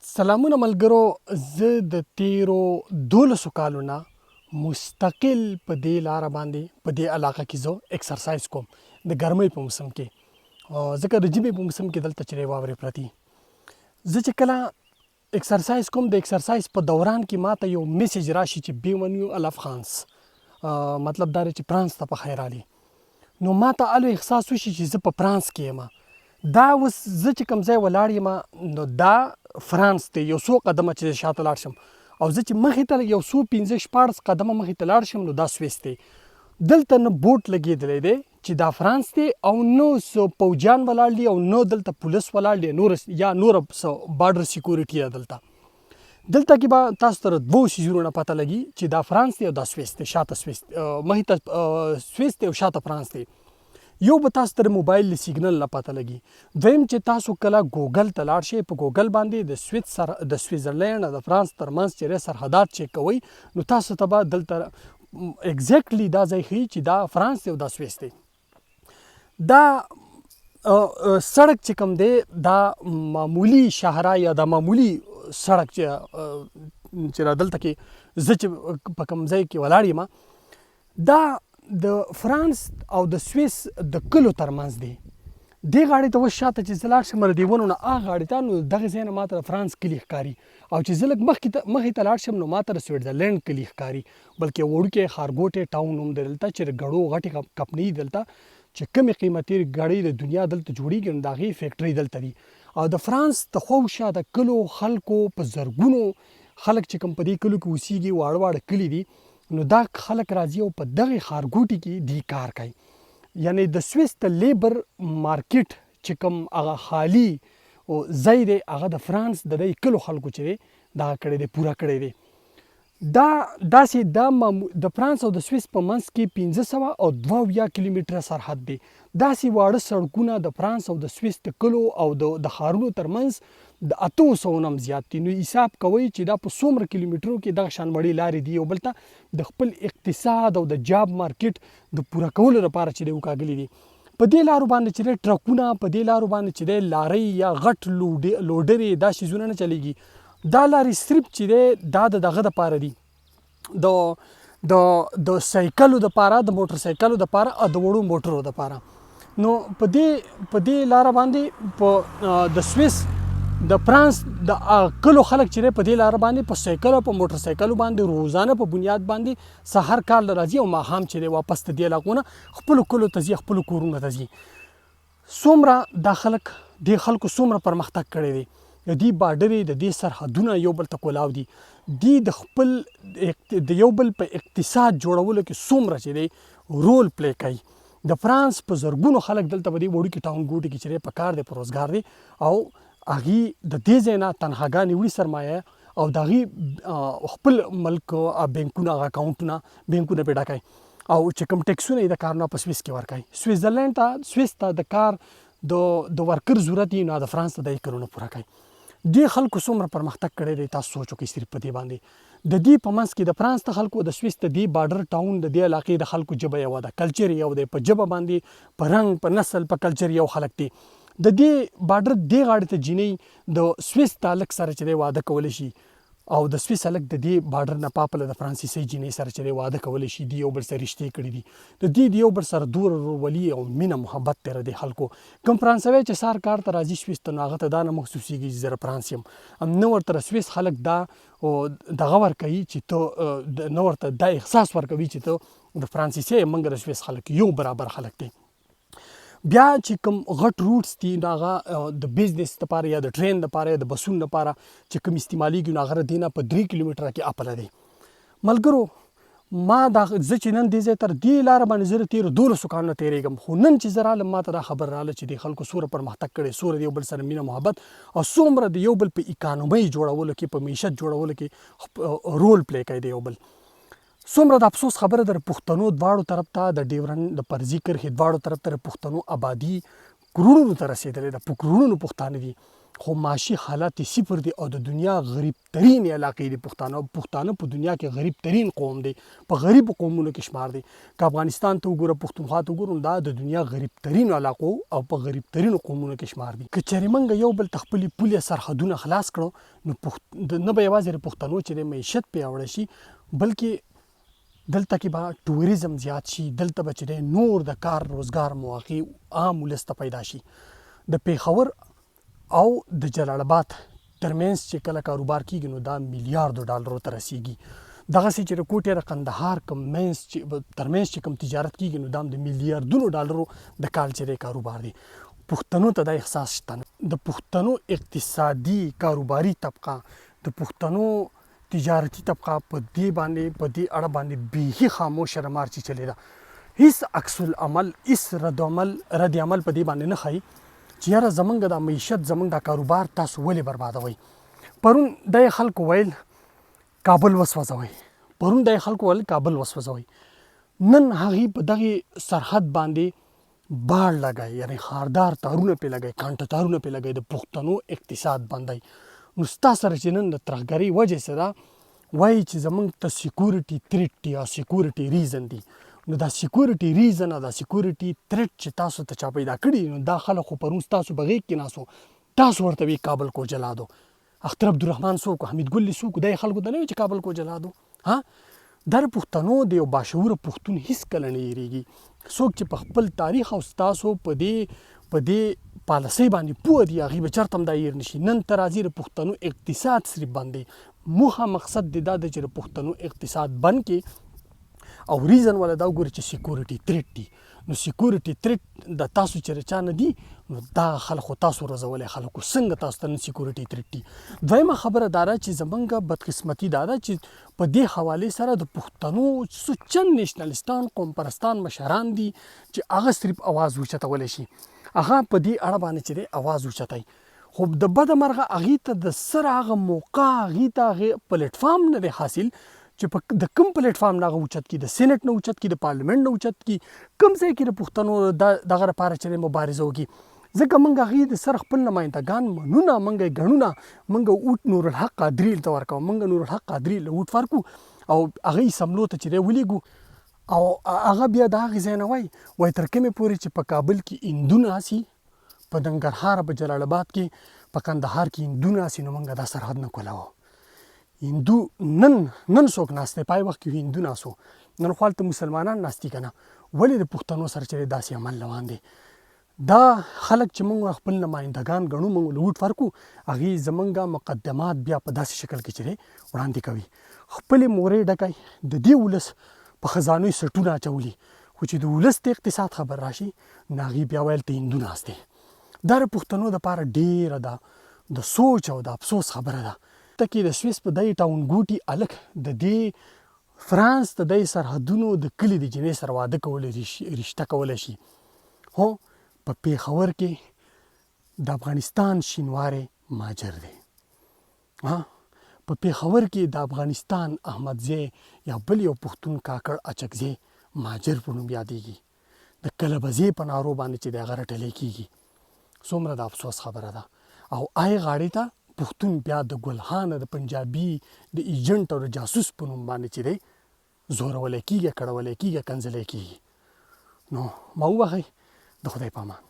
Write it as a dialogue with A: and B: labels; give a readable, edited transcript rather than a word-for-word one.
A: سلامونه ملګرو، زه د تیرو 12 کالو نه مستقل په دې لاره باندې په دې علاقه کې زه اکسرسایز کوم د ګرمۍ په موسم کې، ځکه د ژمي په موسم کې دلته چې واورې پرتې. زه چې کله اکسرسایز کوم د اکسرسایز په دوران کې ماته یو میسیج راشي چې بیونیو الاف فرانس، مطلب دا دی چې فرانس ته په خیر راغلی. نو ماته الو احساس وشي چې زه په فرانس کې یم. دا اوس زه چې کوم ځای ولاړ یم نو دا فرانس دی، یو څو قدمه چې شاته لاړ شم او زه چې مخې ته یو څو 15-14 قدمه مخې ته لاړ شم نو دا سویس دی. دلته نه بوټ لګېدلی دی چې دا فرانس دی او نو څه پوجان ولاړ دي او نو دلته پولیس ولاړ دي یا نور څه بارډر سیکورټي ده. دلته کې به تاسو ته دوو څیزونو نه پته لګي چې دا فرانس دی او دا سویس دی. شاته سویس مخې ته سویس دی او شاته فرانس دی. یو به تاسو ته موبایل له سیګنل نه پته لګي. دویم چې تاسو کله ګوګل ته لاړ شئ، په ګوګل باندې د سویزرلینډ او د فرانس ترمنځ چې سرحدات چیک کوئ نو تاسو ته به دلته اګزیکټلی دا ځای ښیي چې دا فرانس دی او دا سویس دی. دا سړک چې کوم دی دا معمولی شاهرا یا دا معمولی سړک چې دلته کې زه چې په کوم ځای کې ولاړ یم دا د فرانس او د سویس د کلو ترمنځ دی. دې غاړې ته اوس شاته چې زه لاړ شم د دې ونو نه هغه غاړې ته نو دغه ځای نه ماته د فرانس کلي ښکاري، او چې زه لږ مخې ته لاړ شم نو ماته د سویټزرلینډ کلي ښکاري، بلکې وړوکی ښارګوټی ټاون هم دی دلته چې د ګړو غټې کمپنۍ دلته چې کمې قیمتي ګړۍ د دنیا دلته جوړیږي نو د هغې فیکټرۍ دلته دي. او د فرانس د خواوشا د کلو خلکو په زرګونو خلک چې کوم په دې کلو کې اوسیږي، واړه واړه کلي دي، نو دا خلک راځي او په دغه ښارګوټي کې دی کار کوي. یعنی د سویس د لیبر مارکیټ چې کوم هغه خالی او ځای دی هغه د فرانس د دې کلو خلکو چې دی دغه کړی دی، پوره کړی دی. دا داسې د فرانس او د سویس په منځ کې 572 کیلومتره سرحد دی. داسې واړه سړکونه د فرانس او د سویس د کلو او د ښارونو ترمنځ د 800 نه هم زیات دي. نو حساب کوئ چې دا په څومره کیلومترو کې دغه شان وړې لارې دي. یو بل ته د خپل اقتصاد او د جاب مارکیټ د پوره کولو لپاره چې دی وکاږلي دي. په دې لارو باندې چې دی ټرکونه، په دې لارو باندې چې دی لارۍ یا غټ لوډرې دا شیزونه نه چلیږي. دا لارې صرف چې دی دا د دغه دپاره دي، د سایکلو دپاره، د موټر سایکلو دپاره او د وړو موټرو دپاره. نو په دې لاره باندې په د سویس د فرانس د کلو خلک چې دی په دې لاره باندې په سایکل او په موټر سایکلو باندې روزانه په بنیاد باندې سهار کال راځي او ماښام چې دی واپس ته دې علاقونه خپلو کلو ته ځي، خپلو کورونو ته ځي. څومره دا خلک دې خلکو څومره پرمختګ کړی دی، د دې بارډرې د دې سرحدونه یو بل ته کولاو دي. دوی د خپل د یو بل په اقتصاد جوړولو کې څومره چې دی رول پلی کوي. د فرانس په زرګونو خلک دلته په دې وړوکي ټاون ګوټي کې چې دی په کار دی، په روزګار دی، او هغې د دې ځای نه تنخواګانې وړي سرمایه او د هغې خپل ملک بینکونه هغه اکاونټونه بینکونه پرې ډکوي او چې کوم ټیکسونه یې د کارونه په سویس کې ورکوي. سویزرلینډ ته سویس ته د کار د ورکر ضرورت یې نو د فرانس ته د کارونه پوره کوي. دې خلکو څومره پرمختګ کړی دی تاسو سوچ وکړئ صرف په دې باندې. د دې په منځ کې د فرانس د خلکو د سویس د دې بارډر ټاون د دې علاقې د خلکو ژبه یوه ده، کلچر یو دی، په ژبه باندې، په رنګ، په نسل، په کلچر یو خلک دي. د دې بارډر دې غاړې ته جینۍ د سویس تعلق سره چې دی واده کولی شي او د سویس هلک د دې بارډر نه پاپله د فرانسیسۍ جینۍ سره چې دی واده کولی شي. دوی یو بل سره رشتې کړي دي، د دوی د یو بل سره دومره ورورولي او مینه محبت دی د خلکو. کوم فرانسوی چې سهار کار ته راځي سویس ته نو هغه ته دا نه محسوسېږي چې زه فرانس یم، نه ورته سویس خلک دا دغه ورکوي چې ته نه ورته دا احساس ورکوي چې ته د فرانسیسۍ یې، موږ د سویس خلک یو برابر خلک دی. بیا چې کوم غټ روټس دي نو هغه د بزنس دپاره یا د ټرین دپاره یا د بسونو دپاره چې کوم استعمالیږي نو هغه د دې نه په 3 کیلومتره کې اپله دی. ملګرو، ما زه چې نن دې ځای تر دې لاره باندې زه د تېرو 12 کالو نه تېرېږم، خو نن چې زه رالم ما ته دا خبر راغله چې دې خلکو څومره پرمختګ کړی، څومره د یو بل سره مینه محبت او څومره د یو بل په اکانومۍ جوړولو کې، په معیشت جوړولو کې رول پلی کوي د یو بل. څومره د افسوس خبره ده، پښتنو دواړو طرف ته د ډیورنډ د فرضي کرښې دواړو طرف ته د پښتنو آبادي کروړونو ته رسېدلې ده، په کروړونو پښتانه دي خو معاشي حالات یې صفر دي او د دنیا غریب ترین علاقې دي پښتانه په دنیا کې غریب ترین قوم دی، په غریبو قومونو کې شمار دی. که افغانستان ته وګوره، پښتونخوا ته وګورو، دا د دنیا غریب ترین علاقو او په غریب ترینو قومونو کې شمار دي. که چېرې موږ یو بل ته خپلې پولې سرحدونه خلاص کړو نو نه به یوازې د پښتنو چې د معیشت پیاوړی شي، بلکې دلته کې به ټوریزم زیات شي، دلته به چې نور د کار روزګار مواقع عام ولس ته پیدا شي. د پیښور او د جلال آباد ترمنځ چې کله کاروبار کیږي نو دا میلیاردو ډالرو ته رسیږي. دغسې چې د کوټې د قندهار ترمنځ چې کوم تجارت کیږي نو دا هم د میلیاردونو ډالرو د کال چې دی کاروبار دی. پښتنو ته دا احساس شته. د پښتنو اقتصادي کاروباري طبقه، د پښتنو تجارتي طبقه په دې اړه باندې بیخي خاموشه رمار چې چلې ده. هیڅ عکس العمل، هیڅ رد عمل په دې باندې نه ښایي چې یاره زمونږ دا معیشت، زمونږ دا کاروبار تاسو ولې بربادوئ. پرون د خلکو ویل کابل وسوځوئ، نن هغې په دغې سرحد باندې باړ لګئ، یعنې خاردار تارونه پرې لګئ، کانټه تارونه پرې لګئ، د پښتنو اقتصاد بندئ. نو ستا سره چې نن د ترهګرۍ وجې څه ده، وایي چې زمونږ ته سیکورټي تریټ دی او سیکورټي ریزن دی. نو دا سیکورټي ریزن او دا سیکورټي تریټ چې تاسو ته چا پیدا کړي، نو دا خلک خو پرون ستاسو په غېږ کې ناست، تاسو ورته وی کابل کو جلادو. اختر عبدالرحمن څوک و، حمید ګل څوک و، دا یې خلکو ته نه وایي چې کابل کو جلادو. دا د پښتنو د یو باشعوره پښتون هېڅکله نه هېرېږي. څوک چې په خپل تاریخ او ستاسو په دې پالسۍ باندې پوه دي، هغې به چېرته هم دا هېر نه شي. نن ته راځي د پښتنو اقتصاد صرف بند دی. موخه مقصد دې دا دی چې د پښتنو اقتصاد بند کړي او ریزن والا دا وګوري چې سیکورټي تریټ دی. نو سیکورټي تریټ د تاسو چې چا نه دي، نو دا خلکو تاسو رزولی خلکو څنګه تاسو ته نن سیکورټي تریټ دي. دویمه خبره دا ده چې زمونږ بدقسمتي دا ده چې په دې حوالې سره د پښتنو څو چند نیشنلستان، قوم پرستان مشران دي چې هغه صرف اواز اوچتولی شي، هغه په دې اړه باندې چې دی اواز اوچتوي. خو د بده مرغه هغې ته د سر هغه موقع، هغې ته هغې پلیټفارم نه دی حاصل چې د کوم پلیټفارم نه هغه اوچت کړي، د سینټ نه اوچت کړي، د پارلمنټ نه اوچت کړي، کوم ځای کې د پښتنو دغه لپاره چې مبارزه وکړي. ځکه موږ هغې د سر خپل نمایندګان منو نه، موږ یې ګڼو نه. موږ اوټ نورالحق قادري ته ورکوو، موږ نورالحق قادري له اوټ ورکو او هغه سملو ته چې دی ولیږو، او هغه بیا د هغې ځای نه وایي تر کومې پورې چې په کابل کې هندونه هسي، په ننګرهار، په جلال آباد کې، په کندهار کې هندونه هسي، نو موږ دا سرحد نه کولاوه. هندو نن څوک ناست دی، پای وخت کې هندو ناست و، نن خو هلته مسلمانان ناست دي که نه. ولې د پښتنو سره چې داسې عمل روان دی؟ دا خلک چې موږ خپل نمایندګان ګڼو، موږ له ووټ ورکو، هغې زمونږ مقدمات بیا په داسې شکل کې چې دی وړاندې کوي. خپلې مورې ډکوي، د دې ولس په خزانو یې سټونه اچولي، خو چې د ولس د اقتصاد خبر راشي نو هغې بیا ویل ته هندو ناست دی. دا د پښتنو دپاره ډېره د سوچ او د افسوس خبره ده. ته کې د سویس په دې ټاون ګوټي هلک د دې فرانس د دې سرحدونو د کلي د جنۍ سره واده کولی، رشته کولی شي. هو په پیښور کې د افغانستان شینواری ماجر دی. په پیښور کې د افغانستان احمدزی یا بل یو پښتون کاکړ اچکزی ماجر په نوم یادېږي. د کلبزی په نارو باندې چې د هغه رټلی کېږي. څومره د افسوس خبره ده. او آی غاړې ته پښتون بیا د ګلخانه د پنجابي د ایجنټ او د جاسوس په نوم باندې چې دی زورولی کېږي، کړولی کېږي، کنځلی کېږي. نو ما وبخئ، د خدای په امان.